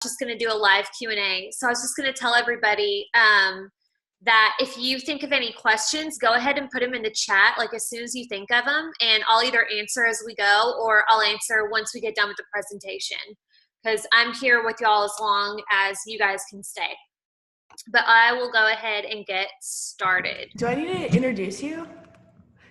just going to do a live Q&A. So I was just going to tell everybody that if you think of any questions, go ahead and put them in the chat, like as soon as you think of them, and I'll either answer as we go or I'll answer once we get done with the presentation, because I'm here with y'all as long as you guys can stay. But I will go ahead and get started. Do I need to introduce you?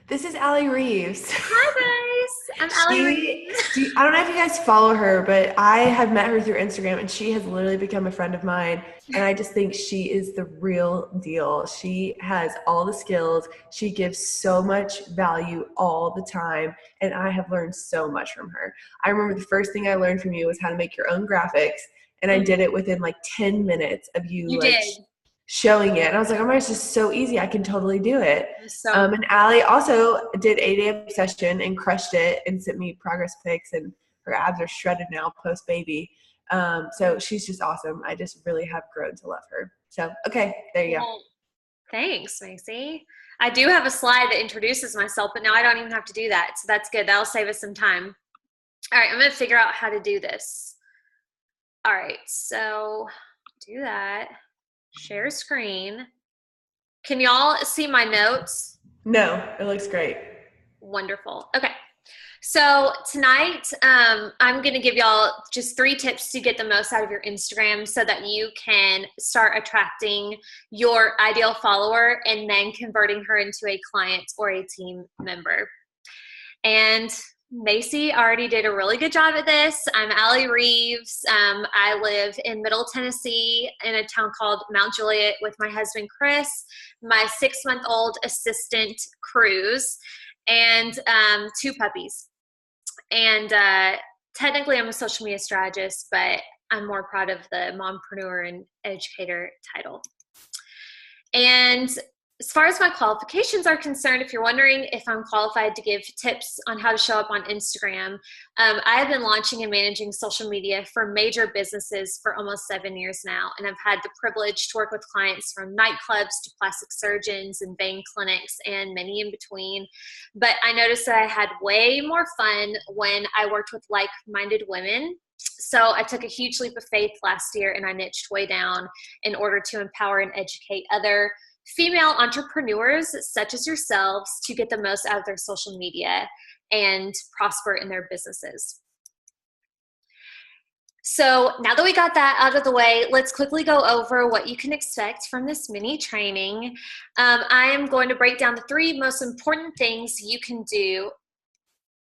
This is Allie Reeves. Hi guys, I'm Allie Reeves. I don't know if you guys follow her, but I have met her through Instagram and she has literally become a friend of mine. And I just think she is the real deal. She has all the skills. She gives so much value all the time. And I have learned so much from her. I remember the first thing I learned from you was how to make your own graphics. And I did it within like 10 minutes of you showing it. And I was like, oh my gosh, this is so easy. I can totally do it. And Allie also did 8 a.m. session and crushed it and sent me progress pics, and her abs are shredded now post baby. So she's just awesome. I just really have grown to love her. So, okay, there you go. Thanks, Macy. I do have a slide that introduces myself, but now I don't even have to do that. So that's good. That'll save us some time. All right, I'm going to figure out how to do this. All right, so do that. Share screen. Can y'all see my notes? No, it looks great. Wonderful. Okay. So tonight, I'm going to give y'all just 3 tips to get the most out of your Instagram so that you can start attracting your ideal follower and then converting her into a client or a team member. And Macy already did a really good job at this. I'm Allie Reeves. I live in Middle Tennessee in a town called Mount Juliet with my husband, Chris, my 6-month-old assistant, Cruz, and 2 puppies. And technically I'm a social media strategist, but I'm more proud of the mompreneur and educator title. And as far as my qualifications are concerned, if you're wondering if I'm qualified to give tips on how to show up on Instagram, I have been launching and managing social media for major businesses for almost 7 years now. And I've had the privilege to work with clients from nightclubs to plastic surgeons and vein clinics and many in between. But I noticed that I had way more fun when I worked with like-minded women. So I took a huge leap of faith last year and I niched way down in order to empower and educate other female entrepreneurs such as yourselves to get the most out of their social media and prosper in their businesses. So now that we got that out of the way, let's quickly go over what you can expect from this mini training. I am going to break down the 3 most important things you can do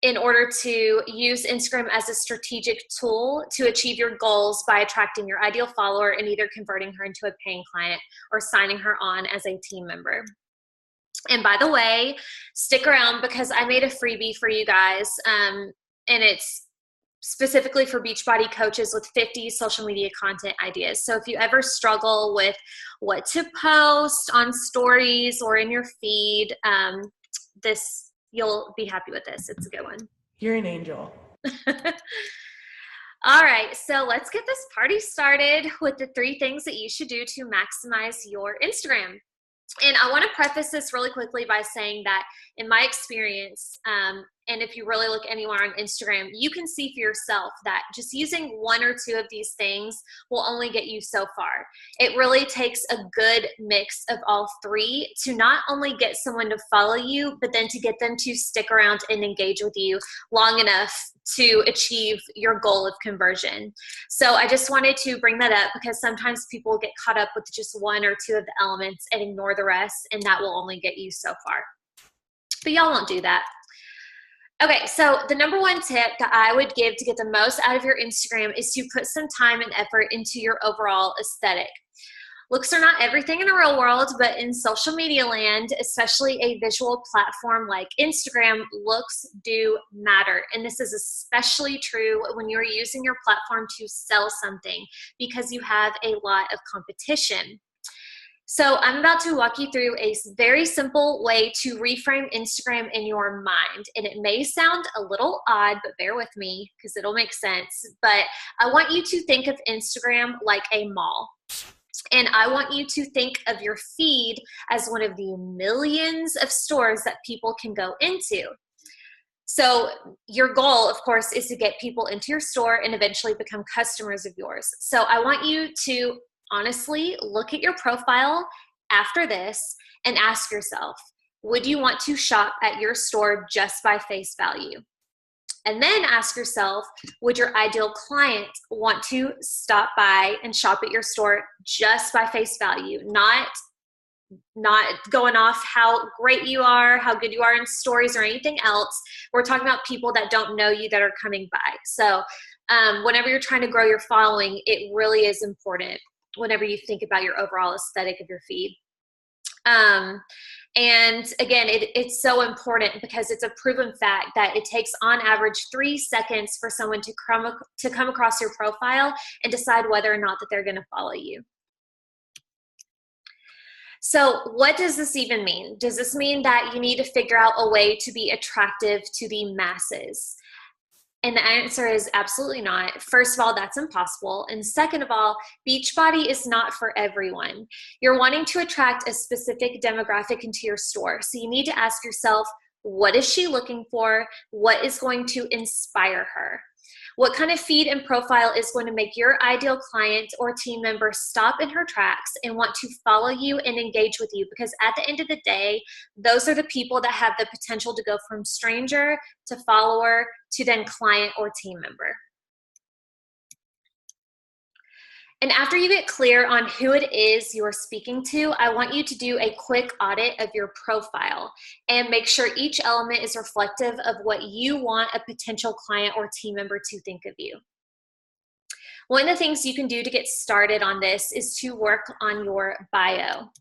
in order to use Instagram as a strategic tool to achieve your goals by attracting your ideal follower and either converting her into a paying client or signing her on as a team member. And by the way, stick around because I made a freebie for you guys, and it's specifically for Beachbody coaches with 50 social media content ideas. So if you ever struggle with what to post on stories or in your feed, you'll be happy with this. It's a good one. You're an angel. All right, so let's get this party started with the 3 things that you should do to maximize your Instagram. And I want to preface this really quickly by saying that in my experience, and if you really look anywhere on Instagram, you can see for yourself that just using 1 or 2 of these things will only get you so far. It really takes a good mix of all 3 to not only get someone to follow you, but then to get them to stick around and engage with you long enough to achieve your goal of conversion. So I just wanted to bring that up because sometimes people get caught up with just 1 or 2 of the elements and ignore the rest, and that will only get you so far. But y'all won't do that. Okay, so the number 1 tip that I would give to get the most out of your Instagram is to put some time and effort into your overall aesthetic. Looks are not everything in the real world, but in social media land, especially a visual platform like Instagram, looks do matter. And this is especially true when you're using your platform to sell something because you have a lot of competition. So I'm about to walk you through a very simple way to reframe Instagram in your mind. And it may sound a little odd, but bear with me because it'll make sense. But I want you to think of Instagram like a mall. And I want you to think of your feed as one of the millions of stores that people can go into. So your goal, of course, is to get people into your store and eventually become customers of yours. So I want you to honestly look at your profile after this and ask yourself, would you want to shop at your store just by face value? And then ask yourself, would your ideal client want to stop by and shop at your store just by face value, not going off how great you are, how good you are in stories or anything else. We're talking about people that don't know you that are coming by. So whenever you're trying to grow your following, it really is important whenever you think about your overall aesthetic of your feed. And again, it's so important because it's a proven fact that it takes on average 3 seconds for someone to come across your profile and decide whether or not that they're going to follow you. So what does this even mean? Does this mean that you need to figure out a way to be attractive to the masses? And the answer is absolutely not. First of all, that's impossible. And second of all, Beachbody is not for everyone. You're wanting to attract a specific demographic into your store. So you need to ask yourself, what is she looking for? What is going to inspire her? What kind of feed and profile is going to make your ideal client or team member stop in her tracks and want to follow you and engage with you? Because at the end of the day, those are the people that have the potential to go from stranger to follower to then client or team member. And after you get clear on who it is you're speaking to, I want you to do a quick audit of your profile and make sure each element is reflective of what you want a potential client or team member to think of you. One of the things you can do to get started on this is to work on your bio.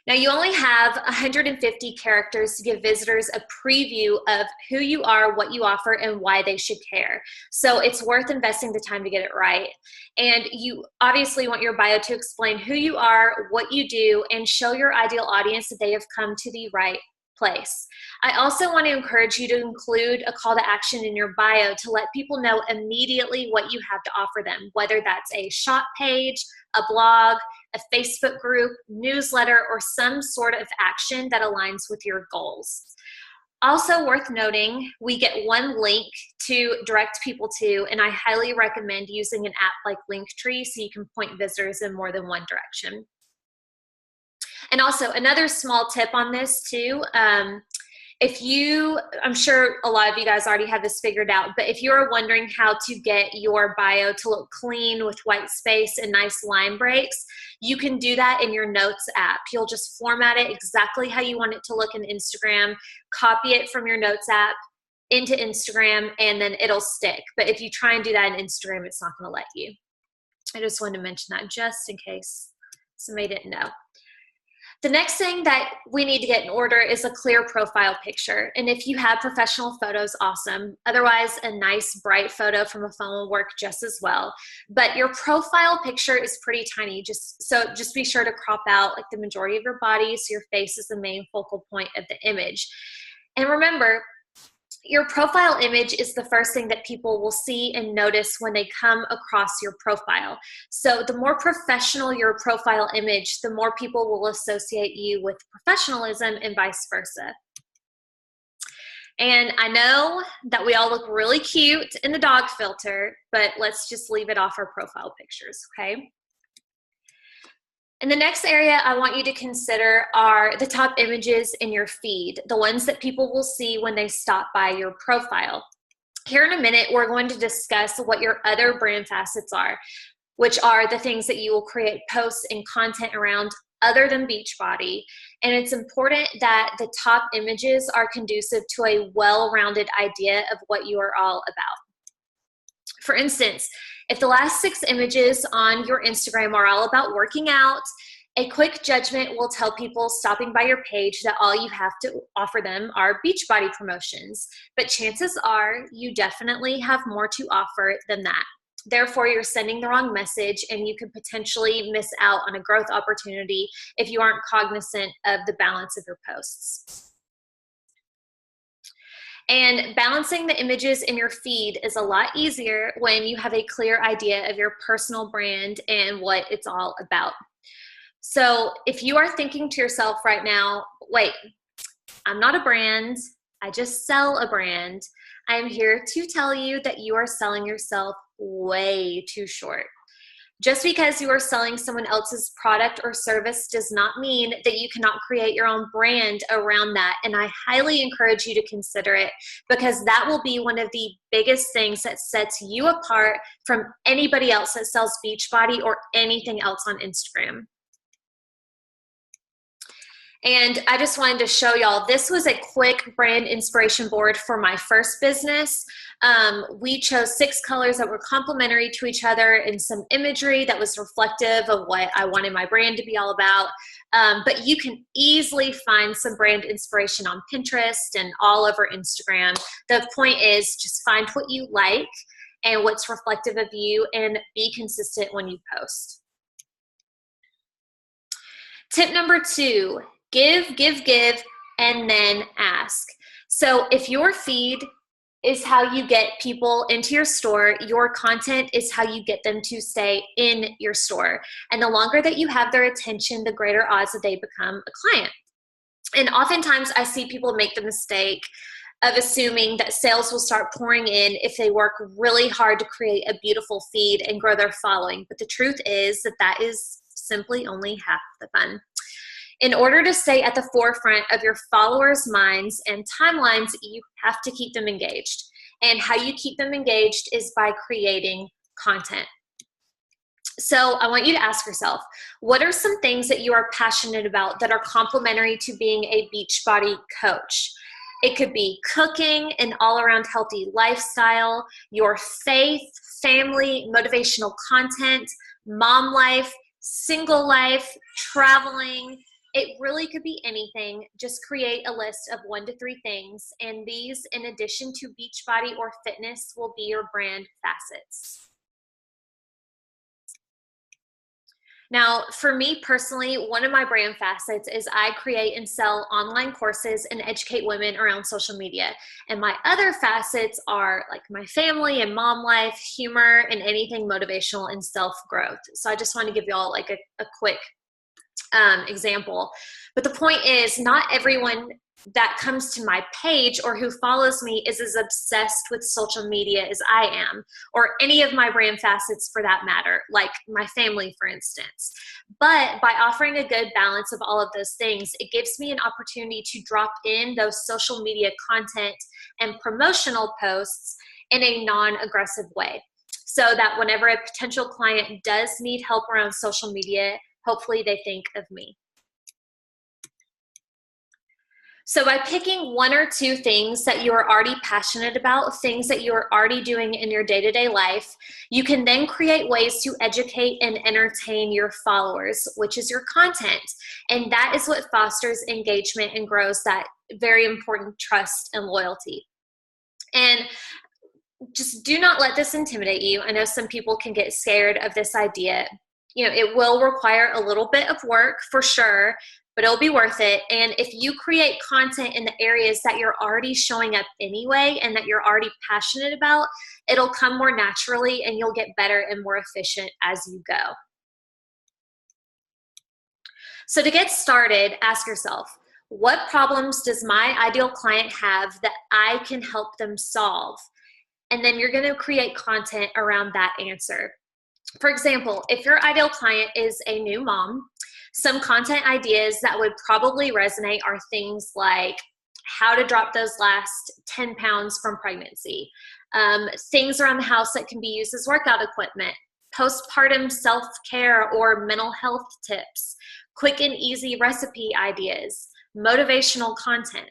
Now, you only have 150 characters to give visitors a preview of who you are, what you offer, and why they should care. So it's worth investing the time to get it right. And you obviously want your bio to explain who you are, what you do, and show your ideal audience that they have come to the right place. I also want to encourage you to include a call to action in your bio to let people know immediately what you have to offer them, whether that's a shop page, a blog, a Facebook group, newsletter, or some sort of action that aligns with your goals. Also worth noting, we get one link to direct people to, and I highly recommend using an app like Linktree so you can point visitors in more than one direction. And also another small tip on this too, I'm sure a lot of you guys already have this figured out, but if you're wondering how to get your bio to look clean with white space and nice line breaks, you can do that in your Notes app. You'll just format it exactly how you want it to look in Instagram, copy it from your Notes app into Instagram, and then it'll stick. But if you try and do that in Instagram, it's not going to let you. I just wanted to mention that just in case somebody didn't know. The next thing that we need to get in order is a clear profile picture. And if you have professional photos, awesome. Otherwise, a nice bright photo from a phone will work just as well. But your profile picture is pretty tiny, just be sure to crop out like the majority of your body so your face is the main focal point of the image. And remember, your profile image is the first thing that people will see and notice when they come across your profile. So the more professional your profile image, the more people will associate you with professionalism and vice versa. And I know that we all look really cute in the dog filter, but let's just leave it off our profile pictures, okay? And the next area I want you to consider are the top images in your feed, the ones that people will see when they stop by your profile. Here in a minute, we're going to discuss what your other brand facets are, which are the things that you will create posts and content around other than Beachbody. And it's important that the top images are conducive to a well-rounded idea of what you are all about. For instance, if the last 6 images on your Instagram are all about working out, a quick judgment will tell people stopping by your page that all you have to offer them are Beachbody promotions. But chances are you definitely have more to offer than that. Therefore, you're sending the wrong message and you could potentially miss out on a growth opportunity if you aren't cognizant of the balance of your posts. And balancing the images in your feed is a lot easier when you have a clear idea of your personal brand and what it's all about. So if you are thinking to yourself right now, wait, I'm not a brand, I just sell a brand. I am here to tell you that you are selling yourself way too short. Just because you are selling someone else's product or service does not mean that you cannot create your own brand around that. And I highly encourage you to consider it, because that will be one of the biggest things that sets you apart from anybody else that sells Beachbody or anything else on Instagram. And I just wanted to show y'all, this was a quick brand inspiration board for my first business. We chose 6 colors that were complementary to each other and some imagery that was reflective of what I wanted my brand to be all about. But you can easily find some brand inspiration on Pinterest and all over Instagram. The point is just find what you like and what's reflective of you, and be consistent when you post. Tip number 2, give, and then ask. So if your feed is how you get people into your store, your content is how you get them to stay in your store. And the longer that you have their attention, the greater odds that they become a client. And oftentimes I see people make the mistake of assuming that sales will start pouring in if they work really hard to create a beautiful feed and grow their following. But the truth is that that is simply only half the fun. In order to stay at the forefront of your followers' minds and timelines, you have to keep them engaged. And how you keep them engaged is by creating content. So I want you to ask yourself, what are some things that you are passionate about that are complementary to being a Beachbody coach? It could be cooking, an all-around healthy lifestyle, your faith, family, motivational content, mom life, single life, traveling. It really could be anything. Just create a list of 1 to 3 things, and these, in addition to Beachbody or fitness, will be your brand facets. Now, for me personally, one of my brand facets is I create and sell online courses and educate women around social media. And my other facets are like my family and mom life, humor, and anything motivational and self-growth. So I just want to give you all like a quick example. But the point is, not everyone that comes to my page or who follows me is as obsessed with social media as I am, or any of my brand facets for that matter, like my family, for instance. But by offering a good balance of all of those things, it gives me an opportunity to drop in those social media content and promotional posts in a non-aggressive way, so that whenever a potential client does need help around social media, hopefully they think of me. So by picking 1 or 2 things that you are already passionate about, things that you are already doing in your day-to-day life, you can then create ways to educate and entertain your followers, which is your content. And that is what fosters engagement and grows that very important trust and loyalty. And just do not let this intimidate you. I know some people can get scared of this idea. You know, it will require a little bit of work for sure, but it'll be worth it. And if you create content in the areas that you're already showing up anyway and that you're already passionate about, it'll come more naturally and you'll get better and more efficient as you go. So to get started, ask yourself, what problems does my ideal client have that I can help them solve? And then you're going to create content around that answer. For example, if your ideal client is a new mom, some content ideas that would probably resonate are things like how to drop those last 10 pounds from pregnancy, things around the house that can be used as workout equipment, postpartum self-care or mental health tips, quick and easy recipe ideas, motivational content.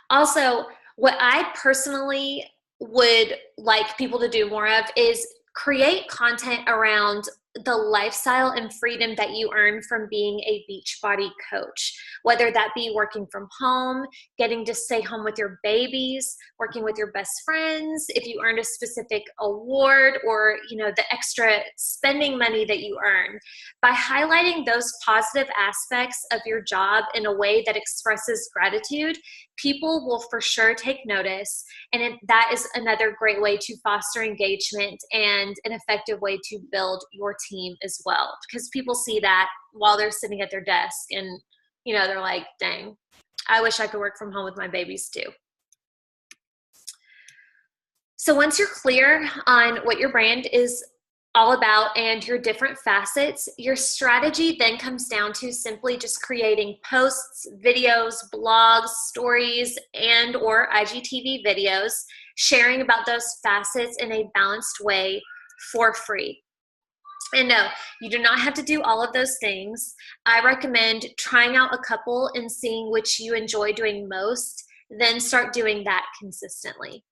Also, what I personally would like people to do more of is create content around the lifestyle and freedom that you earn from being a Beachbody coach, whether that be working from home, getting to stay home with your babies, working with your best friends, if you earned a specific award, or the extra spending money that you earn. By highlighting those positive aspects of your job in a way that expresses gratitude, people will for sure take notice, and that is another great way to foster engagement and an effective way to build your team as well, because people see that while they're sitting at their desk and they're like, dang, I wish I could work from home with my babies too. So once you're clear on what your brand is all about and your different facets, your strategy then comes down to simply just creating posts, videos, blogs, stories, and or IGTV videos, sharing about those facets in a balanced way for free. And no, you do not have to do all of those things. I recommend trying out a couple and seeing which you enjoy doing most, then start doing that consistently.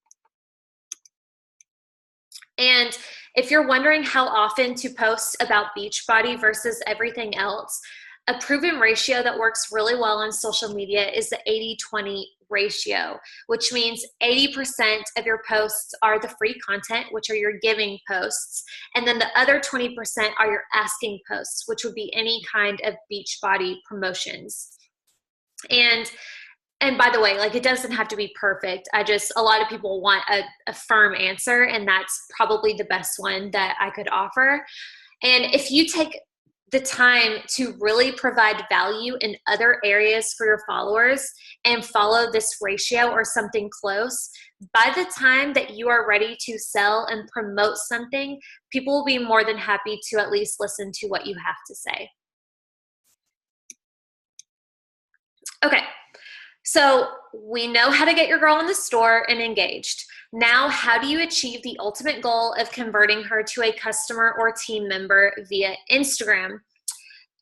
And if you're wondering how often to post about Beachbody versus everything else, a proven ratio that works really well on social media is the 80-20 ratio, which means 80% of your posts are the free content, which are your giving posts, and then the other 20% are your asking posts, which would be any kind of Beachbody promotions. And by the way, like, it doesn't have to be perfect. A lot of people want a firm answer, and that's probably the best one that I could offer. And if you take the time to really provide value in other areas for your followers and follow this ratio or something close, by the time that you are ready to sell and promote something, people will be more than happy to at least listen to what you have to say. Okay. So we know how to get your girl in the store and engaged. Now, how do you achieve the ultimate goal of converting her to a customer or team member via Instagram?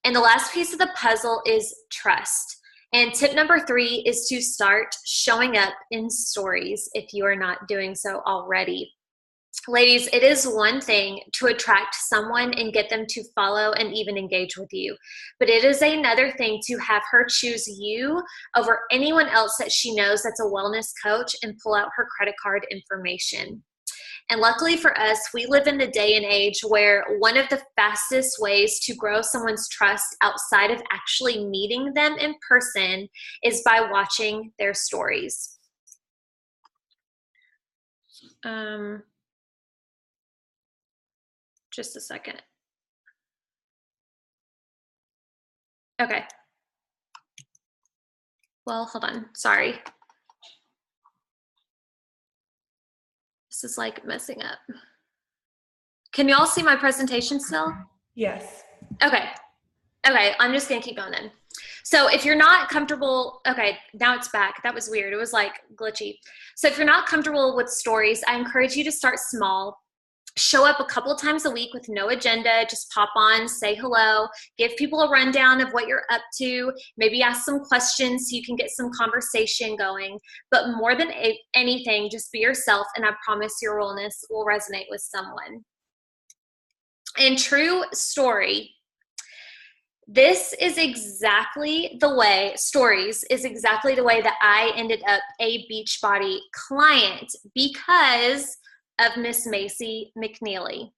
And the last piece of the puzzle is trust. And tip number 3 is to start showing up in stories if you are not doing so already. Ladies, it is one thing to attract someone and get them to follow and even engage with you, but it is another thing to have her choose you over anyone else that she knows that's a wellness coach and pull out her credit card information. And luckily for us, we live in the day and age where one of the fastest ways to grow someone's trust outside of actually meeting them in person is by watching their stories. Just a second. Okay. Well, hold on. Sorry. This is like messing up. Can you all see my presentation still? Yes. Okay. Okay, I'm just gonna keep going then. So if you're not comfortable, okay, now it's back. That was weird. It was like glitchy. So if you're not comfortable with stories, I encourage you to start small. Show up a couple of times a week with no agenda. Just pop on, say hello, give people a rundown of what you're up to, maybe ask some questions so you can get some conversation going. But more than anything, just be yourself, and I promise your realness will resonate with someone. And true story, this is exactly the way, stories is exactly the way that I ended up a Beachbody client because of Miss Macy McNeely.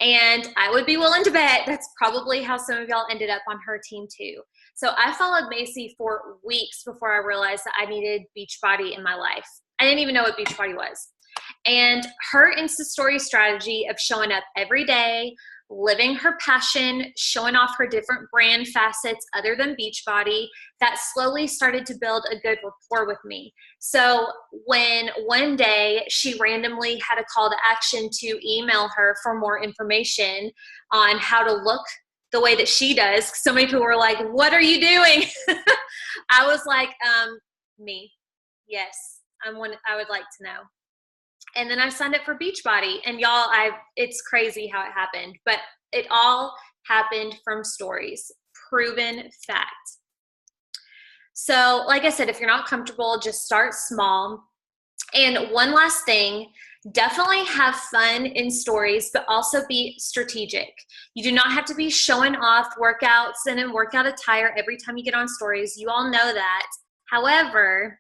And I would be willing to bet that's probably how some of y'all ended up on her team too. So I followed Macy for weeks before I realized that I needed Beachbody in my life. I didn't even know what Beachbody was. And her Insta story strategy of showing up every day, living her passion, showing off her different brand facets other than Beachbody, that slowly started to build a good rapport with me. So when one day she randomly had a call to action to email her for more information on how to look the way that she does, so many people were like, "What are you doing?" I was like, me. Yes, I would like to know. And then I signed up for Beachbody, and y'all, it's crazy how it happened, but it all happened from stories, proven fact. So like I said, if you're not comfortable, just start small. And one last thing, definitely have fun in stories, but also be strategic. You do not have to be showing off workouts and in workout attire every time you get on stories. You all know that. However,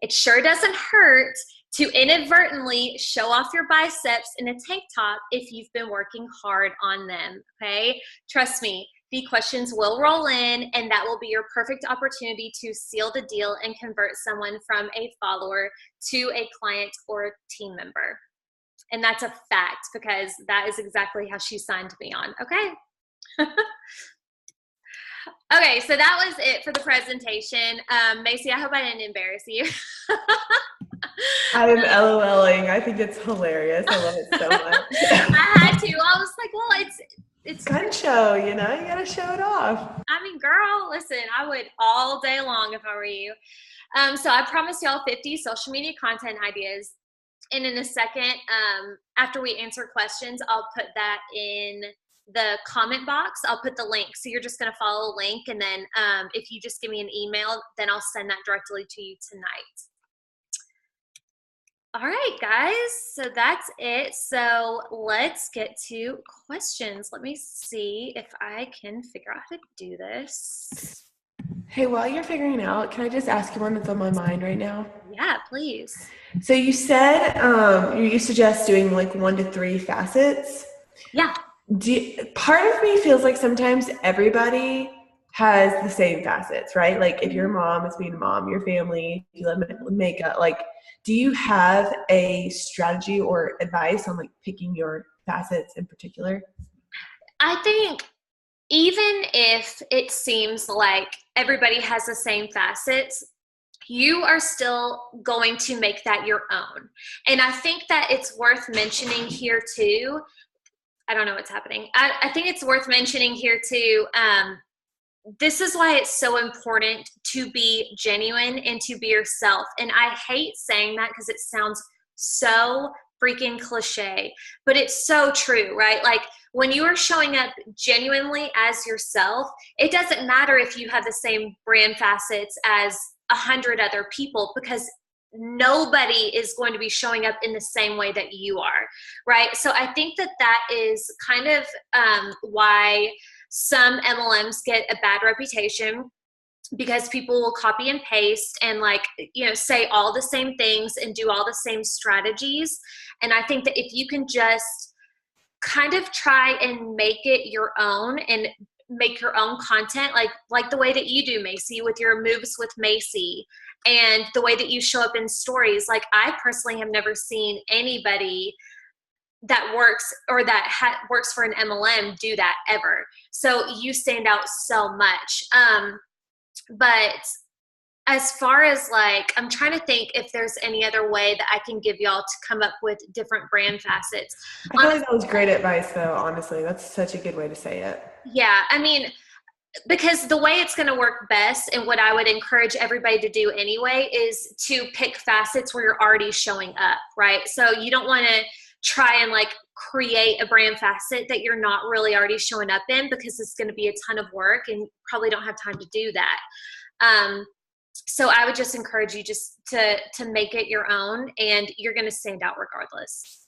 it sure doesn't hurt to inadvertently show off your biceps in a tank top if you've been working hard on them, okay? Trust me, the questions will roll in, and that will be your perfect opportunity to seal the deal and convert someone from a follower to a client or team member. And that's a fact, because that is exactly how she signed me on, okay? Okay, so that was it for the presentation. Macy, I hope I didn't embarrass you. I am LOLing. I think it's hilarious. I love it so much. I had to. I was like, well, it's Gun show, you know, you gotta show it off. I mean, girl, listen, I would all day long if I were you. So I promised y'all 50 social media content ideas. And in a second, after we answer questions, I'll put that in the comment box. I'll put the link. So you're just going to follow a link. And then if you just give me an email, then I'll send that directly to you tonight. All right, guys. So that's it. So let's get to questions. Let me see if I can figure out how to do this. Hey, while you're figuring it out, can I just ask you one that's on my mind right now? Yeah, please. So you said you suggest doing like 1 to 3 facets. Yeah. Part of me feels like sometimes everybody has the same facets, right? Like if your mom is being a mom, your family, if you love makeup, like do you have a strategy or advice on like picking your facets in particular? I think even if it seems like everybody has the same facets, you are still going to make that your own. And I think that it's worth mentioning here too. I don't know what's happening. I think it's worth mentioning here too. This is why it's so important to be genuine and to be yourself. And I hate saying that because it sounds so freaking cliche, but it's so true, right? Like when you are showing up genuinely as yourself, it doesn't matter if you have the same brand facets as 100 other people, because nobody is going to be showing up in the same way that you are, right? So I think that that is kind of why some MLMs get a bad reputation, because people will copy and paste and like, you know, say all the same things and do all the same strategies. And I think that if you can just kind of try and make it your own and make your own content, like the way that you do, Macy, with your Moves with Macy, and the way that you show up in stories. Like I personally have never seen anybody that works or that works for an MLM do that ever. So you stand out so much. But as far as like, I'm trying to think if there's any other way that I can give y'all to come up with different brand facets. I feel like that was great advice though, honestly. That's such a good way to say it. Yeah, I mean, because the way it's going to work best, and what I would encourage everybody to do anyway, is to pick facets where you're already showing up, right? So you don't want to try and like create a brand facet that you're not really already showing up in, because it's going to be a ton of work and you probably don't have time to do that. So I would just encourage you just to make it your own, and you're going to stand out regardless.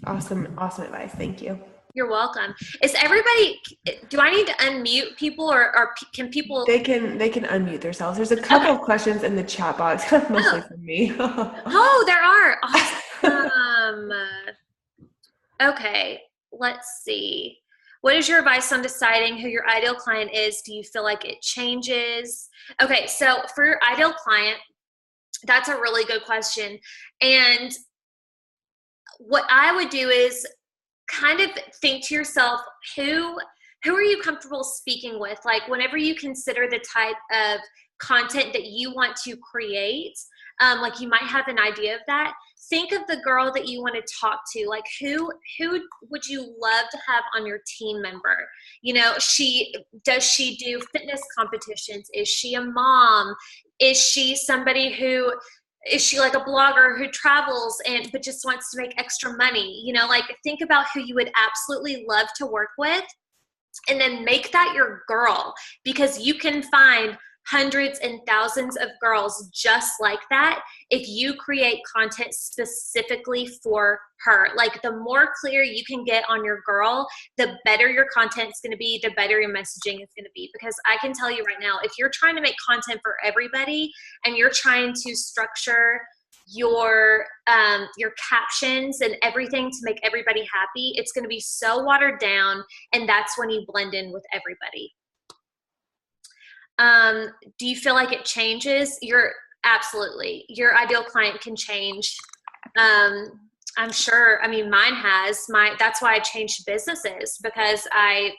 Awesome advice. Thank you. You're welcome. Is everybody, do I need to unmute people, or can people? They can unmute themselves. There's a couple of questions in the chat box, mostly from me. Oh, there are. Awesome. Okay, let's see. What is your advice on deciding who your ideal client is? Do you feel like it changes? Okay, so for your ideal client, that's a really good question. And what I would do is kind of think to yourself, who are you comfortable speaking with? Like whenever you consider the type of content that you want to create, like you might have an idea of that. Think of the girl that you want to talk to. Like who would you love to have on your team member? You know, does she do fitness competitions? Is she a mom? Is she somebody who, is she like a blogger who travels but just wants to make extra money? You know, like think about who you would absolutely love to work with, and then make that your girl, because you can find hundreds and thousands of girls just like that if you create content specifically for her. Like the more clear you can get on your girl, the better your content's going to be, the better your messaging is going to be. Because I can tell you right now, if you're trying to make content for everybody and you're trying to structure your captions and everything to make everybody happy, it's going to be so watered down, and that's when you blend in with everybody. Do you feel like it changes? Absolutely. Your ideal client can change. I'm sure, I mean, mine has. That's why I changed businesses, because I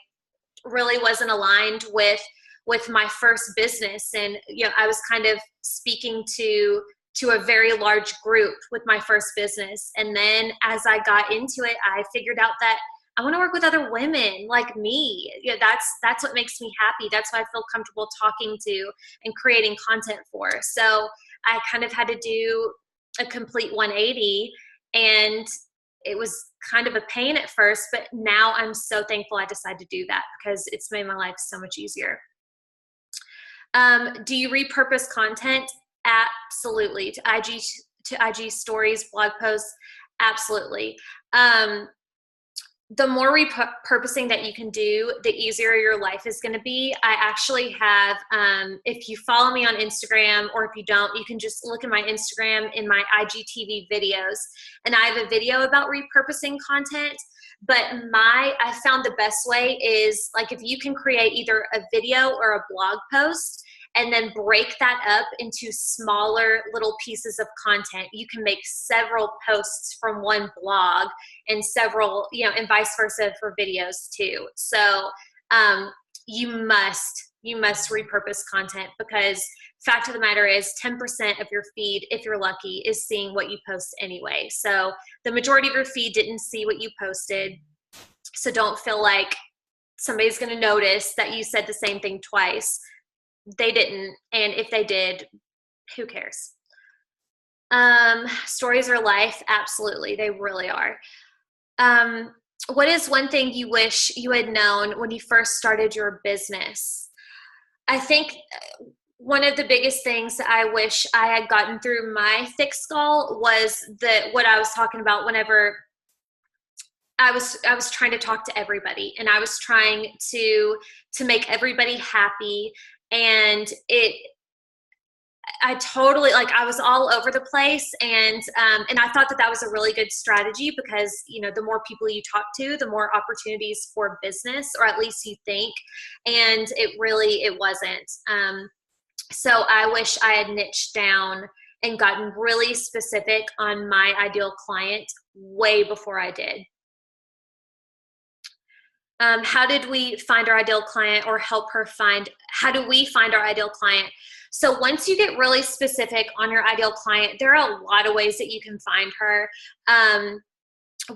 really wasn't aligned with with my first business. And, I was kind of speaking to a very large group with my first business. And then as I got into it, I figured out that I want to work with other women like me. That's what makes me happy. That's what I feel comfortable talking to and creating content for. So I kind of had to do a complete 180, and it was kind of a pain at first, but now I'm so thankful I decided to do that because it's made my life so much easier. Do you repurpose content? Absolutely. To IG stories, blog posts, absolutely. The more repurposing that you can do, the easier your life is going to be. I actually have, if you follow me on Instagram, or if you don't, you can just look at my Instagram in my IGTV videos. And I have a video about repurposing content. But I found the best way is, like, if you can create either a video or a blog post and then break that up into smaller little pieces of content. You can make several posts from one blog and several, and vice versa for videos too. So you must repurpose content, because fact of the matter is 10% of your feed, if you're lucky, is seeing what you post anyway. So the majority of your feed didn't see what you posted. So don't feel like somebody's going to notice that you said the same thing twice. They didn't. And if they did, who cares? Stories are life. Absolutely. They really are. What is one thing you wish you had known when you first started your business? I think one of the biggest things that I wish I had gotten through my thick skull was what I was talking about whenever I was trying to talk to everybody, and I was trying to make everybody happy. And I totally, I was all over the place. And I thought that was a really good strategy, because, the more people you talk to, the more opportunities for business, or at least you think. And it wasn't. So I wish I had niched down and gotten really specific on my ideal client way before I did. How did we find our ideal client, or help her find? How do we find our ideal client? So once you get really specific on your ideal client, there are a lot of ways that you can find her.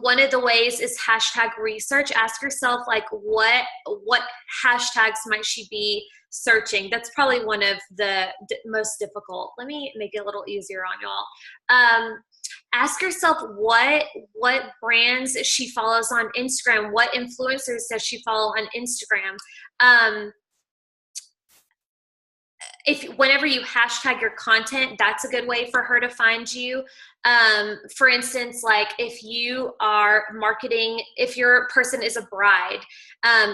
One of the ways is hashtag research. Ask yourself, what hashtags might she be searching? That's probably one of the most difficult. Let me make it a little easier on y'all. Ask yourself what brands she follows on Instagram. What influencers does she follow on Instagram? Whenever you hashtag your content, that's a good way for her to find you. For instance, if you are marketing, if your person is a bride,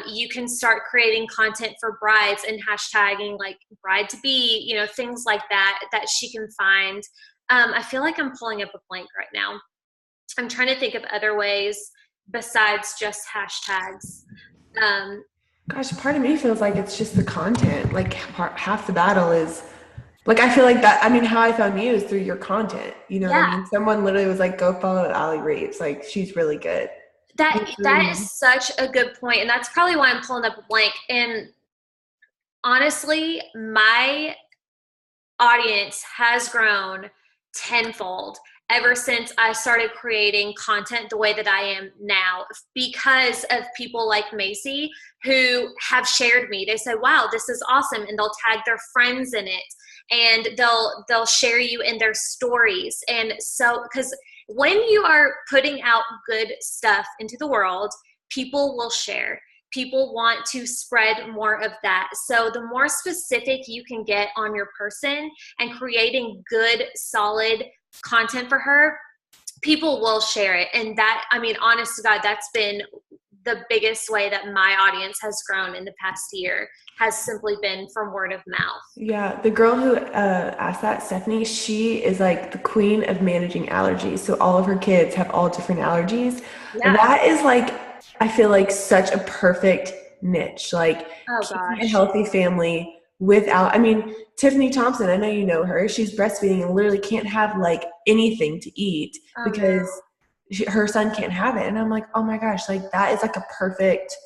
you can start creating content for brides and hashtagging bride to be, things like that she can find. I feel like I'm pulling up a blank right now. I'm trying to think of other ways besides just hashtags. Gosh, part of me feels like it's just the content. Half the battle is, I feel like that. I mean, how I found you is through your content. You know what I mean? Someone literally was like, "Go follow Allie Reeves. She's really good." That is such a good point, and that's probably why I'm pulling up a blank. And honestly, my audience has grown tenfold ever since I started creating content the way that I am now, because of people like Macy who have shared me. They say, wow, this is awesome. And they'll tag their friends in it, and they'll share you in their stories. And so, because when you are putting out good stuff into the world, people will share. People want to spread more of that. So the more specific you can get on your person and creating good, solid content for her, people will share it. And that, honest to God, that's been the biggest way that my audience has grown in the past year, has simply been from word of mouth. Yeah, the girl who asked that, Stephanie, she is the queen of managing allergies. So all of her kids have all different allergies. Yeah. That is I feel like such a perfect niche, keeping a healthy family without, Tiffany Thompson, I know you know her, she's breastfeeding and literally can't have anything to eat because her son can't have it. And I'm like, oh my gosh, that is a perfect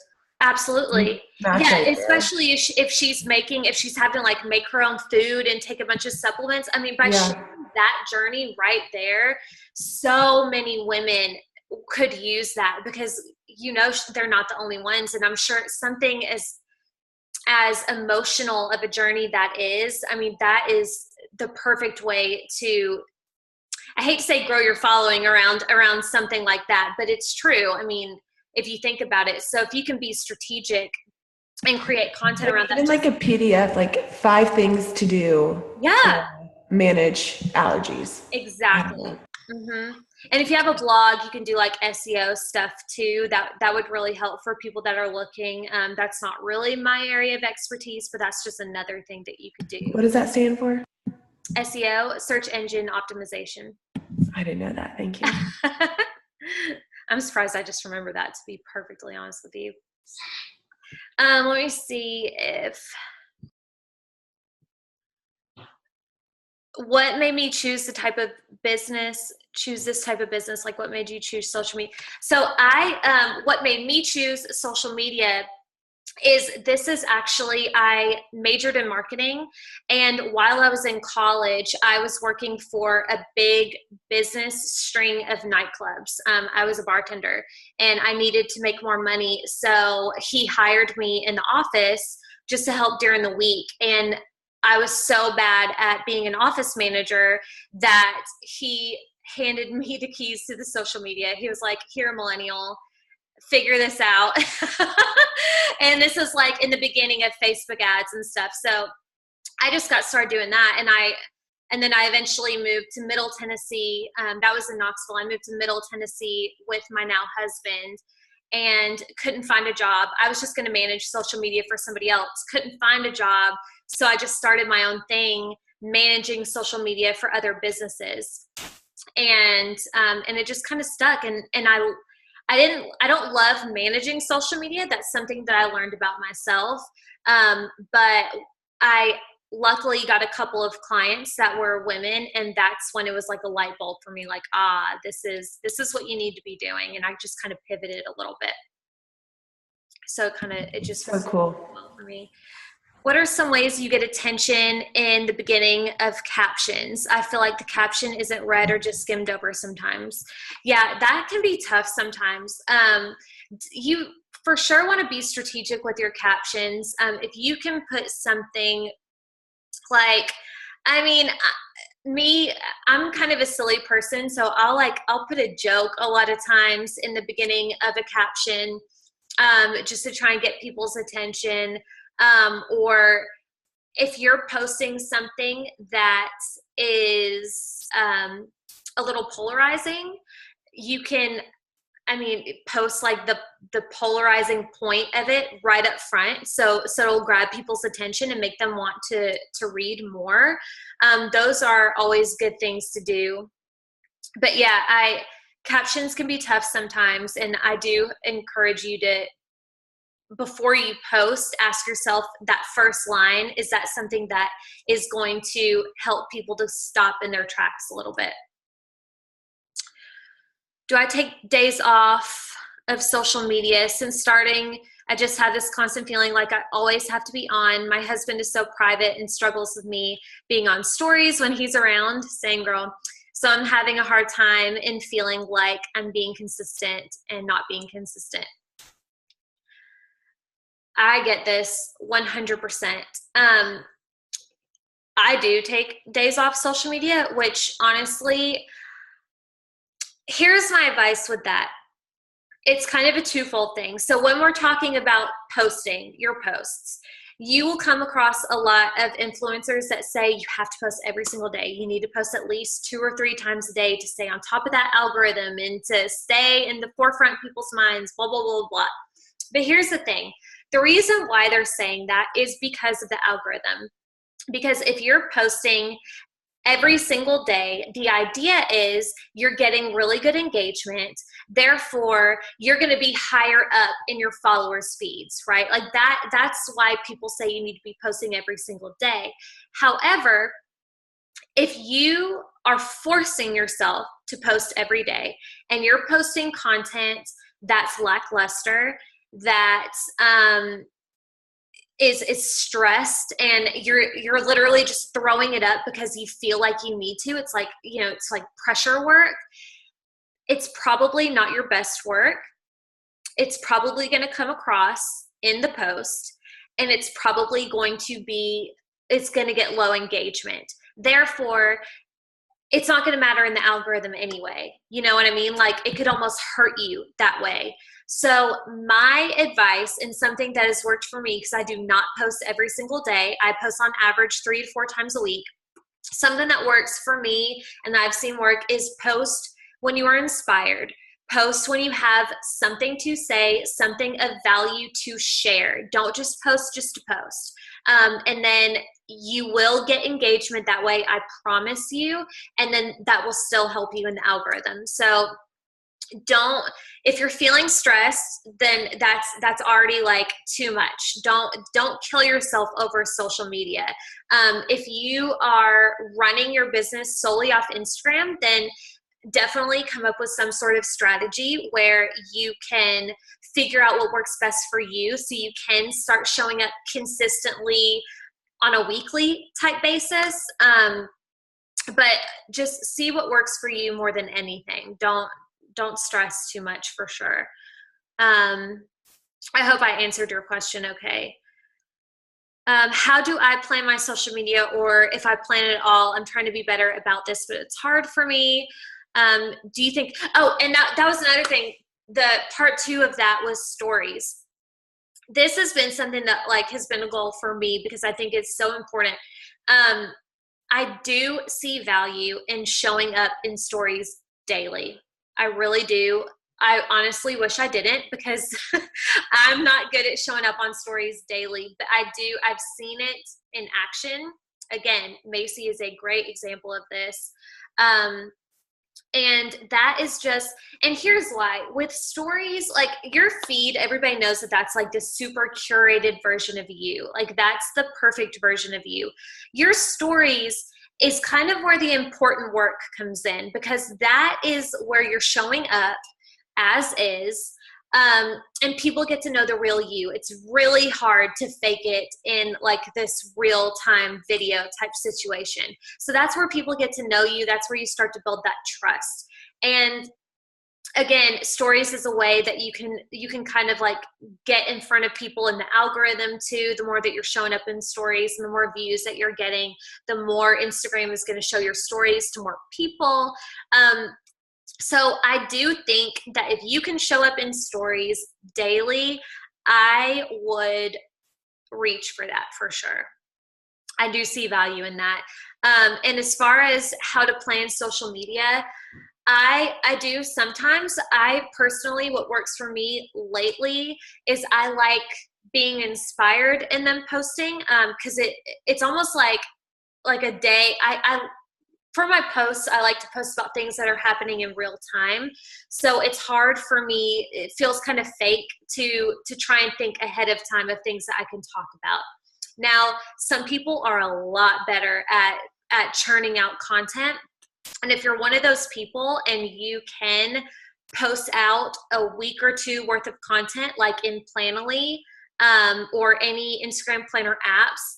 Absolutely. Match Yeah, right there. especially if she's having to like make her own food and take a bunch of supplements. I mean, by Yeah. sharing that journey right there, so many women could use that because they're not the only ones, and I'm sure something as emotional of a journey that is. I mean, that is the perfect way to, I hate to say grow your following around something like that, but it's true. I mean, if you think about it. So if you can be strategic and create content Like around that, even like just a PDF, like 5 things to do to yeah, manage allergies. I don't exactly. know. hmm And if you have a blog, you can do like SEO stuff too. That would really help for people that are looking. That's not really my area of expertise, but that's just another thing that you could do. What does that stand for? SEO, search engine optimization. I didn't know that. Thank you. I'm surprised I just remember that, to be perfectly honest with you. Let me see if what made me choose this type of business, like what made you choose social media? So what made me choose social media is actually, I majored in marketing, and while I was in college, I was working for a big business string of nightclubs. I was a bartender, and I needed to make more money, so he hired me in the office just to help during the week. And I was so bad at being an office manager that he handed me the keys to the social media. He was like, "Here, millennial, figure this out." And this is like in the beginning of Facebook ads and stuff. So I just got started doing that. And then I eventually moved to Middle Tennessee. That was in Knoxville. I moved to Middle Tennessee with my now husband and couldn't find a job. I was just going to manage social media for somebody else. Couldn't find a job. So I just started my own thing, managing social media for other businesses. And it just kind of stuck. And I don't love managing social media. That's something that I learned about myself. But I luckily got a couple of clients that were women, and that's when it was like a light bulb for me, like, this is what you need to be doing. And I just kind of pivoted a little bit. So it just So was cool. well for me. What are some ways you get attention in the beginning of captions? I feel like the caption isn't read or just skimmed over sometimes. Yeah, that can be tough sometimes. You for sure want to be strategic with your captions. If you can put something like, I mean, me, I'm kind of a silly person, so I'll put a joke a lot of times in the beginning of a caption, just to try and get people's attention. Or if you're posting something that is a little polarizing, you can, I mean, post like the polarizing point of it right up front, so it'll grab people's attention and make them want to read more. Those are always good things to do. But yeah, captions can be tough sometimes, and I do encourage you to, before you post, ask yourself that first line, is that something that is going to help people to stop in their tracks a little bit? Do I take days off of social media? Since starting, I just have this constant feeling like I always have to be on. My husband is so private and struggles with me being on stories when he's around. Same girl. So I'm having a hard time in feeling like I'm being consistent and not being consistent. I get this 100%. I do take days off social media, which honestly, here's my advice with that. It's kind of a twofold thing. So when we're talking about posting your posts, you will come across a lot of influencers that say you have to post every single day. You need to post at least 2 or 3 times a day to stay on top of that algorithm and to stay in the forefront of people's minds, blah, blah, blah, blah. But here's the thing. The reason why they're saying that is because of the algorithm. Because if you're posting every single day, the idea is you're getting really good engagement. Therefore, you're going to be higher up in your followers' feeds, right? Like that's why people say you need to be posting every single day. However, if you are forcing yourself to post every day and you're posting content that's lackluster, that is stressed, and you're literally just throwing it up because you feel like you need to. It's like, it's like pressure work. It's probably not your best work. It's probably going to come across in the post, and it's probably going to get low engagement. Therefore, it's not going to matter in the algorithm anyway. You know what I mean? Like, it could almost hurt you that way. So my advice, and something that has worked for me, because I do not post every single day, I post on average 3 to 4 times a week. Something that works for me and that I've seen work is post when you are inspired. Post when you have something to say, something of value to share. Don't just post just to post. And then you will get engagement that way, I promise you. And then that will still help you in the algorithm. So if you're feeling stressed, then that's already like too much. Don't kill yourself over social media. If you are running your business solely off Instagram, then definitely come up with some sort of strategy where you can figure out what works best for you, so you can start showing up consistently on a weekly type basis. But just see what works for you more than anything. Don't stress too much, for sure. I hope I answered your question okay. How do I plan my social media, or if I plan it at all? I'm trying to be better about this, but it's hard for me. Do you think, and that was another thing. The part 2 of that was stories. This has been something that has been a goal for me, because I think it's so important. I do see value in showing up in stories daily. I really do. I honestly wish I didn't, because I'm not good at showing up on stories daily, but I've seen it in action. Again, Macy is a great example of this. And that is just, and here's why. With stories, like your feed, everybody knows that that's like the super curated version of you. Like that's the perfect version of you. Your stories is kind of where the important work comes in, because that is where you're showing up as is. And people get to know the real you. It's really hard to fake it in like this real time video type situation. So that's where people get to know you. That's where you start to build that trust. And again, stories is a way that you can kind of like get in front of people in the algorithm too. The more that you're showing up in stories and the more views that you're getting, the more Instagram is going to show your stories to more people. So I do think that if you can show up in stories daily, I would reach for that for sure. I do see value in that. And as far as how to plan social media, I do sometimes. I personally, what works for me lately is I like being inspired and then posting, because it's almost like a day. For my posts, I like to post about things that are happening in real time. So it's hard for me. It feels kind of fake to try and think ahead of time of things that I can talk about. Now, some people are a lot better at churning out content. And if you're one of those people and you can post out a week or two worth of content, like in Planoly, or any Instagram planner apps,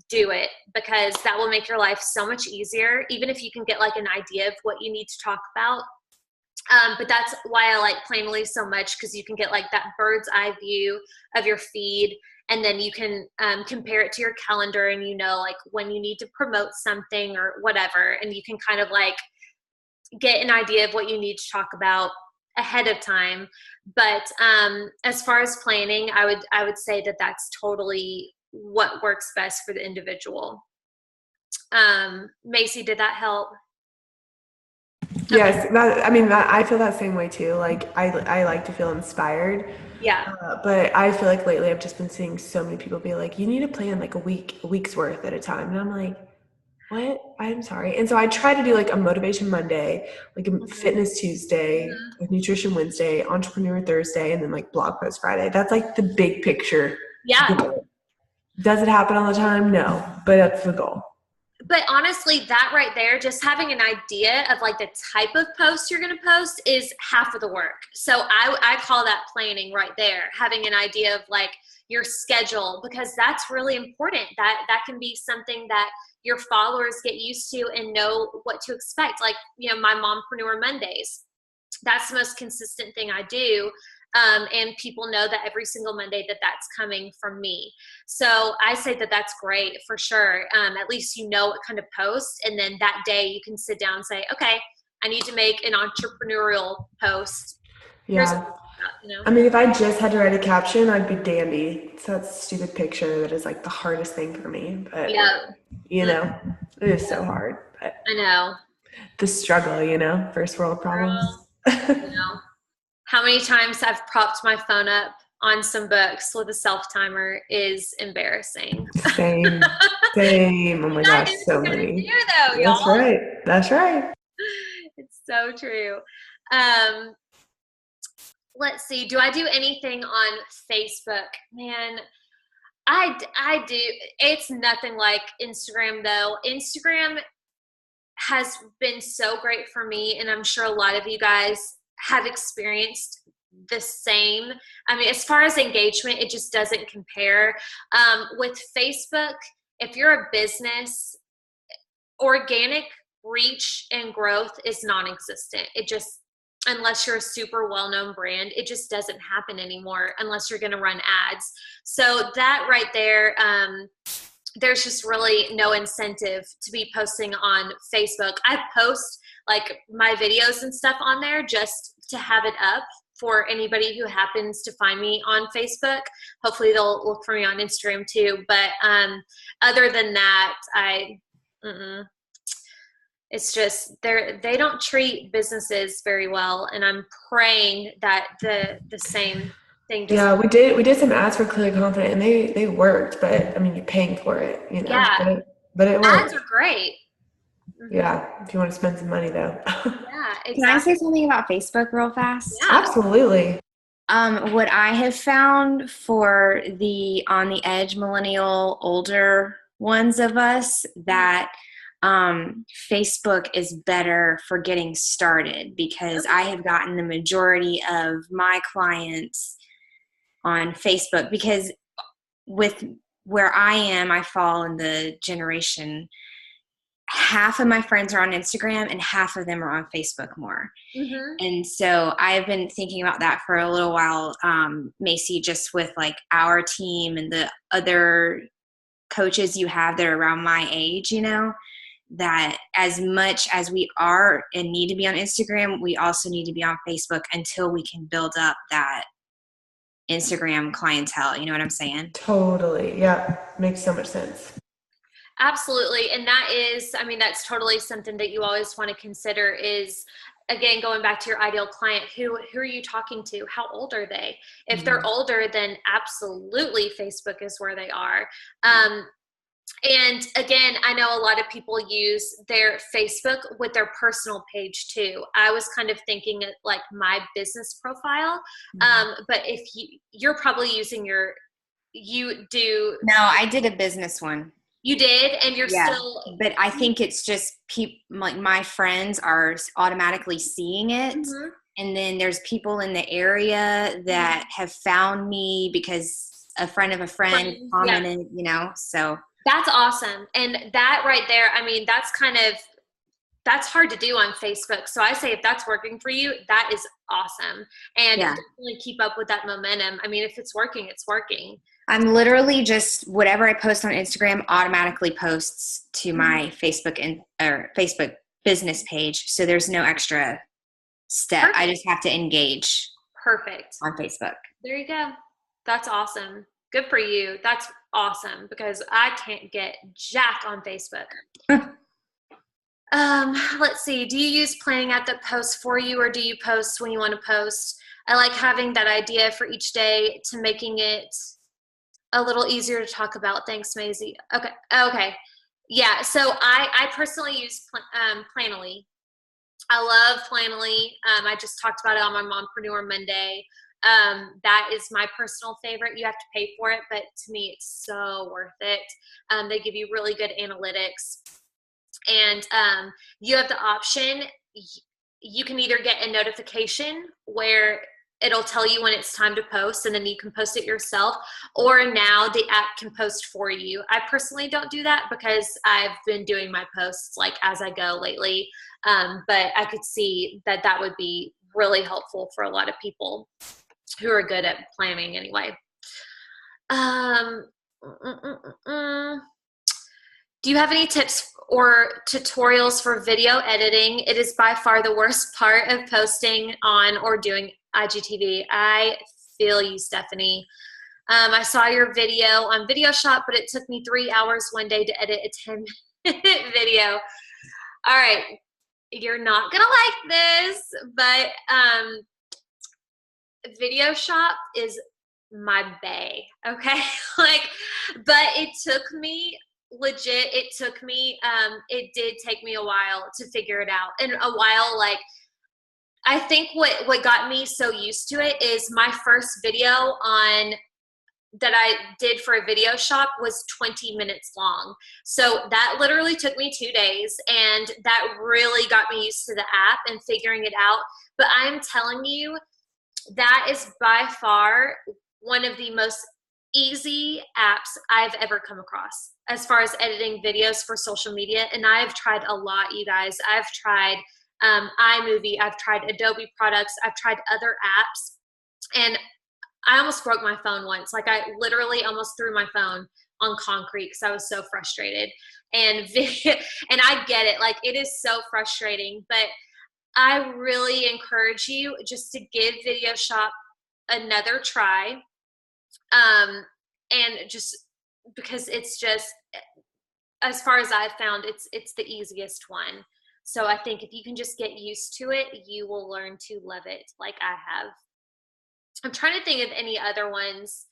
do it, because that will make your life so much easier, even if you can get like an idea of what you need to talk about. But that's why I like Planoly so much, because you can get like that bird's eye view of your feed, and then you can compare it to your calendar, and like when you need to promote something or whatever, and you can kind of like get an idea of what you need to talk about ahead of time. But as far as planning, I would say that that's totally what works best for the individual. Macy, did that help? Yes, I feel that same way too. Like I like to feel inspired. Yeah. But I feel like lately I've just been seeing so many people be like, you need to plan like a week's worth at a time. And I'm like, what? I'm sorry. And so I try to do like a motivation Monday, like a fitness Tuesday, a nutrition Wednesday, entrepreneur Thursday, and then like blog post Friday. That's like the big picture. Yeah. Does it happen all the time? No, but that's the goal. But honestly, that right there, just having an idea of like the type of post you're going to post is half of the work. So I call that planning right there, having an idea of like your schedule, because that's really important. That can be something that your followers get used to and know what to expect. Like, you know, my Mompreneur Mondays, that's the most consistent thing I do. And people know that every single Monday that's coming from me. So I say that that's great for sure. At least you know what kind of post, and then that day you can sit down and say, okay, I need to make an entrepreneurial post. Here's Yeah. you know. I mean, if I just had to write a caption, I'd be dandy. It's that stupid picture that is like the hardest thing for me. But, Yeah, you know, it is so hard. But I know. the struggle, you know, first world problems. Girl, you know. How many times I've propped my phone up on some books with a self timer is embarrassing. Same, same. Oh my Gotta gosh, do what so you gotta many. do though, That's y'all. right. That's right. It's so true. Um, let's see. Do I do anything on Facebook? Man, I do. It's nothing like Instagram though. Instagram has been so great for me, and I'm sure a lot of you guys have experienced the same. I mean, as far as engagement, it just doesn't compare. With Facebook, if you're a business, organic reach and growth is non-existent. It just, unless you're a super well-known brand, it just doesn't happen anymore unless you're going to run ads. So that right there, there's just really no incentive to be posting on Facebook. I post like my videos and stuff on there just to have it up for anybody who happens to find me on Facebook. Hopefully they'll look for me on Instagram too. But other than that, it's just they don't treat businesses very well, and I'm praying that the same thing doesn't. Yeah, we did some ads for Clearly Confident, and they worked, but I mean, you're paying for it, you know. Yeah, But it ads worked. are great. Yeah, if you want to spend some money though. Yeah, Can I say exactly. something about Facebook real fast? Yeah. Absolutely. What I have found for the on the edge millennial older ones of us, that Facebook is better for getting started, because I have gotten the majority of my clients on Facebook, because with where I am, I fall in the generation, half of my friends are on Instagram and half of them are on Facebook more. Mm-hmm. And so I've been thinking about that for a little while, Macy, just with like our team and the other coaches you have that are around my age, you know, that as much as we are and need to be on Instagram, we also need to be on Facebook until we can build up that Instagram clientele. You know what I'm saying? Totally. Yeah, makes so much sense. Absolutely. And that is, I mean, that's totally something that you always want to consider is, again, going back to your ideal client, who are you talking to? How old are they? If they're older, then absolutely Facebook is where they are. And again, I know a lot of people use their Facebook with their personal page too. I was kind of thinking of like my business profile. But if you're probably using you do. No, I did a business one. You did, and you're Yeah, still. but I think it's just like my friends are automatically seeing it. Mhm. And then there's people in the area that have found me because a friend of a friend commented, you know, so. That's awesome. And that right there, I mean, that's hard to do on Facebook. So I say if that's working for you, that is awesome. And definitely keep up with that momentum. I mean, if it's working, it's working. I'm literally just whatever I post on Instagram automatically posts to my Facebook or Facebook business page. So there's no extra step. Perfect. I just have to engage. Perfect. On Facebook. There you go. That's awesome. Good for you. That's awesome, because I can't get jack on Facebook. Let's see. Do you use planning out the post for you, or do you post when you want to post? I like having that idea for each day to making it a little easier to talk about. Thanks, Maisie. Okay. Yeah, so I personally use Planoly. I love Planoly. I just talked about it on my Mompreneur Monday. That is my personal favorite. You have to pay for it, but to me, it's so worth it. They give you really good analytics. And you have the option. You can either get a notification where it'll tell you when it's time to post, and then you can post it yourself, or now the app can post for you. I personally don't do that because I've been doing my posts like as I go lately, but I could see that that would be really helpful for a lot of people who are good at planning anyway. Do you have any tips or tutorials for video editing? It is by far the worst part of posting on or doing IGTV. I feel you, Stephanie. I saw your video on Video Shop, but it took me 3 hours one day to edit a 10-minute video. All right, you're not gonna like this, but Video Shop is my bae, okay? But it took me legit, it did take me a while to figure it out. And a while, I think what got me so used to it is my first video that I did for a Video Shop was 20 minutes long. So that literally took me 2 days, and that really got me used to the app and figuring it out. But I'm telling you, that is by far one of the most easy apps I've ever come across as far as editing videos for social media. And I've tried a lot, you guys. I've tried iMovie, I've tried Adobe products, I've tried other apps, and I almost broke my phone once. I literally almost threw my phone on concrete because I was so frustrated. And and I get it, it is so frustrating, but I really encourage you just to give Video Shop another try. And just because it's just, as far as I've found, it's the easiest one. So I think if you can just get used to it, you will learn to love it like I have. I'm trying to think of any other ones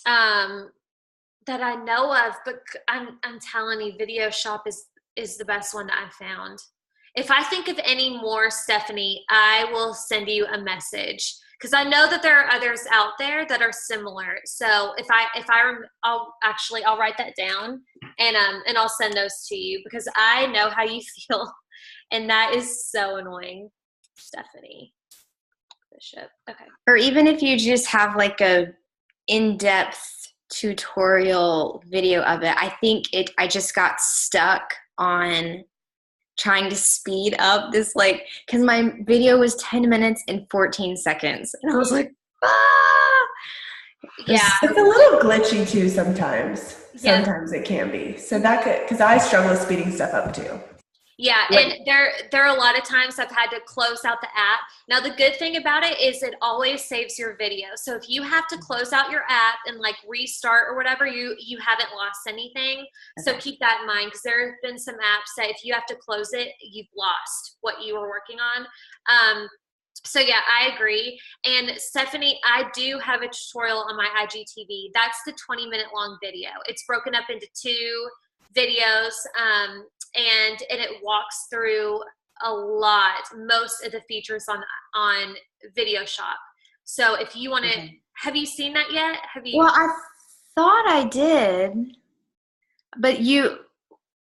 that I know of, but I'm telling you, Video Shop is the best one that I found. If I think of any more, Stephanie, I will send you a message, because I know that there are others out there that are similar. So I'll write that down, and I'll send those to you, because I know how you feel, and that is so annoying, Stephanie Bishop. Okay. Or even if you just have a in-depth tutorial video of it, I just got stuck on trying to speed up this, because my video was 10 minutes and 14 seconds. And I was like, ah! Yeah. It's a little glitchy too sometimes. Yeah. Sometimes it can be. So that could, because I struggle with speeding stuff up too. Yeah, and there are a lot of times I've had to close out the app. Now, the good thing about it is it always saves your video. So if you have to close out your app and restart or whatever, you haven't lost anything. Okay. So keep that in mind, because there have been some apps that if you have to close it, you've lost what you were working on. So yeah, I agree. And Stephanie, I do have a tutorial on my IGTV. That's the 20-minute long video. It's broken up into 2 videos, and it walks through most of the features on Video Shop. So if you want to, have you seen that yet? Well, I thought I did, but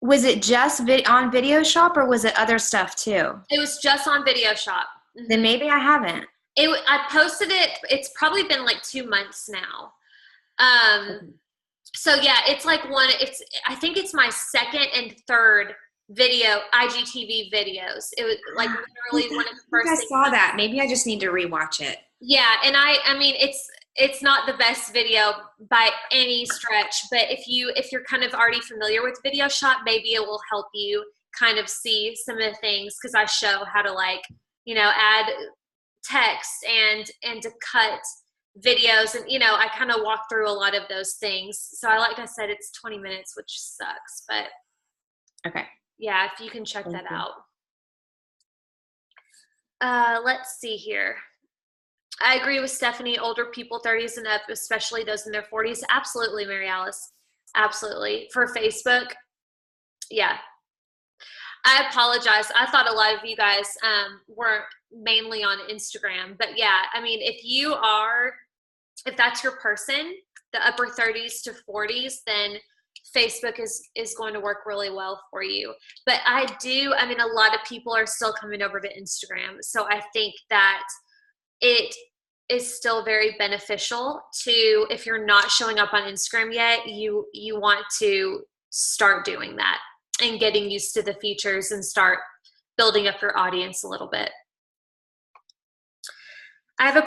was it just on Video Shop, or was it other stuff too? It was just on Video Shop. Mm-hmm. Then maybe I haven't. I posted it. It's probably been 2 months now. So yeah, it's I think it's my second and third video, IGTV videos. It was literally one of the first things. I saw that. Maybe I just need to rewatch it. Yeah, and I mean it's not the best video by any stretch, but if you're kind of already familiar with Video Shop, maybe it will help you kind of see some of the things, because I show how to add text and to cut videos, and I kind of walk through a lot of those things. So I said, it's 20 minutes, which sucks, but okay, yeah, if you can check that out. Let's see here. I agree with Stephanie. Older people, 30s and up, especially those in their 40s, absolutely, Mary Alice, absolutely. For Facebook, yeah. I apologize. I thought a lot of you guys were mainly on Instagram, but yeah, I mean, if that's your person, the upper 30s to 40s, then Facebook is going to work really well for you. But I mean, a lot of people are still coming over to Instagram. So I think that it is still very beneficial to, if you're not showing up on Instagram yet, you want to start doing that and getting used to the features and start building up your audience a little bit. I have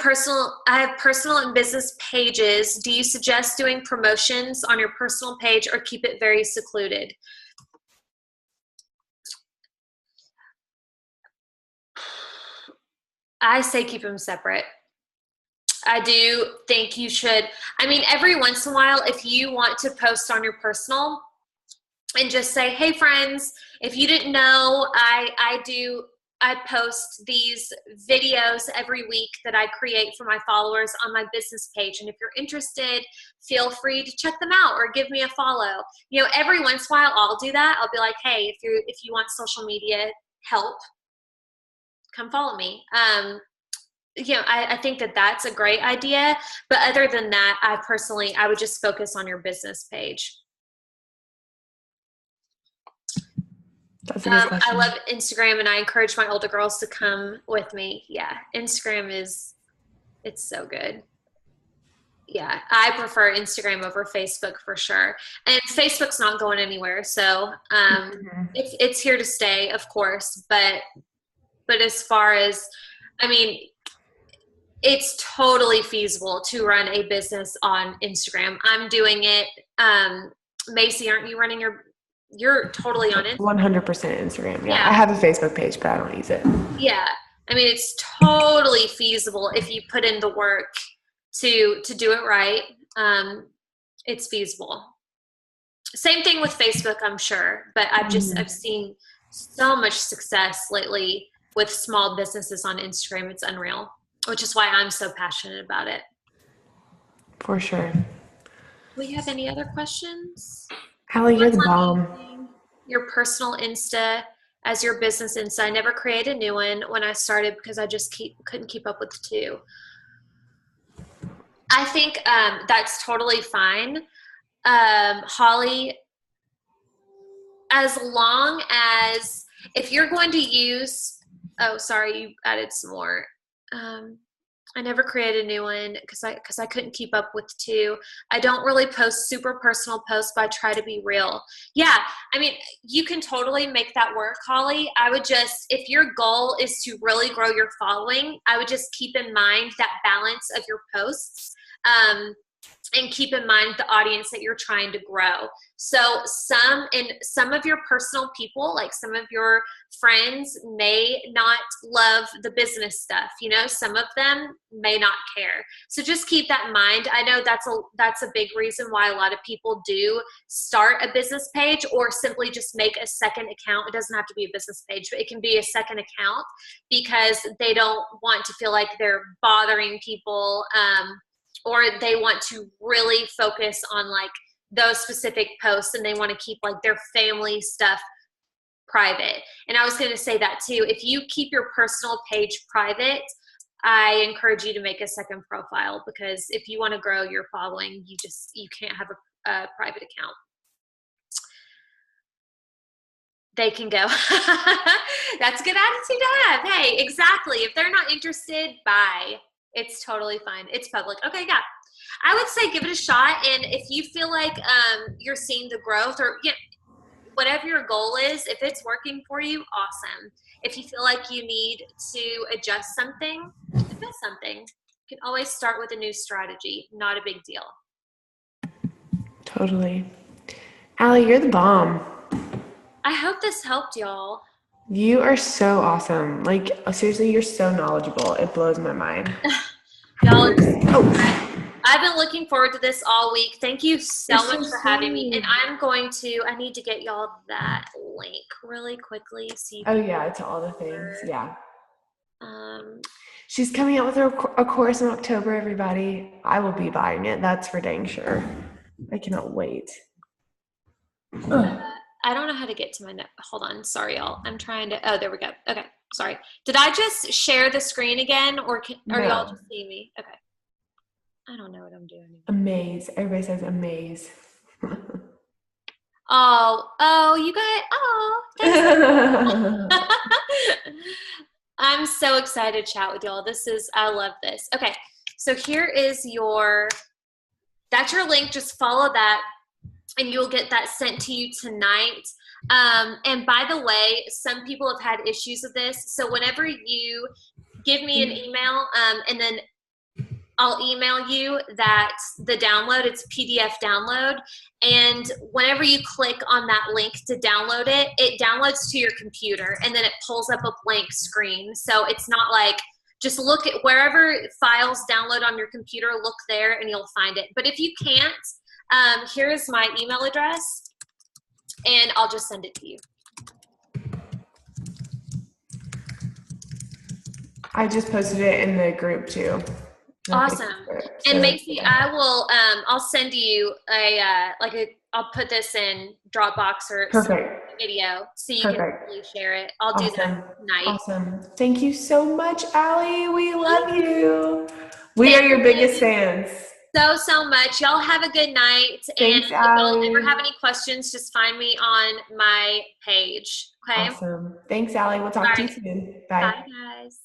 personal and business pages. Do you suggest doing promotions on your personal page or keep it very secluded? I say keep them separate. I do think you should. I mean, every once in a while, if you want to post on your personal and just say, hey friends, if you didn't know, I post these videos every week that I create for my followers on my business page. And if you're interested, feel free to check them out or give me a follow. You know, every once in a while I'll do that. I'll be like, hey, if you want social media help, come follow me. You know, I think that that's a great idea. But other than that, I would just focus on your business page. That's a good question. I love Instagram, and I encourage my older girls to come with me. Yeah, Instagram it's so good. Yeah, I prefer Instagram over Facebook for sure. And Facebook's not going anywhere, so it's here to stay, of course. But as far as, I mean, it's totally feasible to run a business on Instagram. I'm doing it. Macy, aren't you running you're totally on it? 100% Instagram. Yeah. I have a Facebook page, but I don't use it. Yeah. I mean, it's totally feasible if you put in the work to do it right. It's feasible. Same thing with Facebook, I'm sure, but I've seen so much success lately with small businesses on Instagram. It's unreal, which is why I'm so passionate about it. For sure. Do we have any other questions? Allie, you're the bomb. Your personal Insta as your business Insta. I never created a new one when I started because I just couldn't keep up with the two. I think that's totally fine. Holly, as long as, if you're going to use, oh, sorry, you added some more. I never created a new one because I couldn't keep up with two. I don't really post super personal posts, but I try to be real. Yeah, I mean, you can totally make that work, Holly. I would just, if your goal is to really grow your following, I would just keep in mind that balance of your posts. And keep in mind the audience that you're trying to grow. So some of your personal people, like some of your friends, may not love the business stuff. You know, some of them may not care. So just keep that in mind. I know that's a big reason why a lot of people do start a business page or simply just make a second account. It doesn't have to be a business page, but it can be a second account because they don't want to feel like they're bothering people. Or they want to really focus on like those specific posts and they want to keep like their family stuff private. And I was going to say that too. If you keep your personal page private, I encourage you to make a second profile because if you want to grow your following, you can't have a private account. They can go. That's a good attitude to have. Hey, exactly. If they're not interested, bye. It's totally fine. It's public. Okay, yeah. I would say give it a shot. And if you feel like you're seeing the growth or whatever your goal is, if it's working for you, awesome. If you feel like you need to adjust something, adjust something. You can always start with a new strategy. Not a big deal. Totally. Allie, you're the bomb. I hope this helped y'all. You are so awesome. Like, seriously, you're so knowledgeable. It blows my mind. Y'all, I've been looking forward to this all week. Thank you so much for having me. And I need to get y'all that link really quickly. Oh, yeah, it's all the things. Yeah. She's coming out with a course in October, everybody. I will be buying it. That's for dang sure. I cannot wait. I don't know how to get to my note. Hold on. Sorry, y'all. I'm trying to. Oh, there we go. Okay. Sorry. Did I just share the screen again or are y'all just seeing me? Okay. I don't know what I'm doing. Amaze. Everybody says amaze. Oh, you got, thanks. I'm so excited to chat with y'all. I love this. Okay, so here is that's your link. Just follow that and you'll get that sent to you tonight. And by the way, some people have had issues with this. So whenever you give me an email, and then I'll email you the download. It's PDF download. And whenever you click on that link to download it, it downloads to your computer and then it pulls up a blank screen. So it's not like, just look at wherever files download on your computer, look there and you'll find it. But if you can't, here is my email address and I'll just send it to you. I just posted it in the group too. Awesome. And Macy, I'll send you I'll put this in Dropbox or video so you can really share it. I'll do that tonight. Awesome. Thank you so much, Allie. We love you. We are your biggest fans. So much. Y'all have a good night. Thanks, and Allie. if y'all ever have any questions, just find me on my page. Okay? Awesome. Thanks, Allie. We'll talk to you soon. Bye. Bye, guys.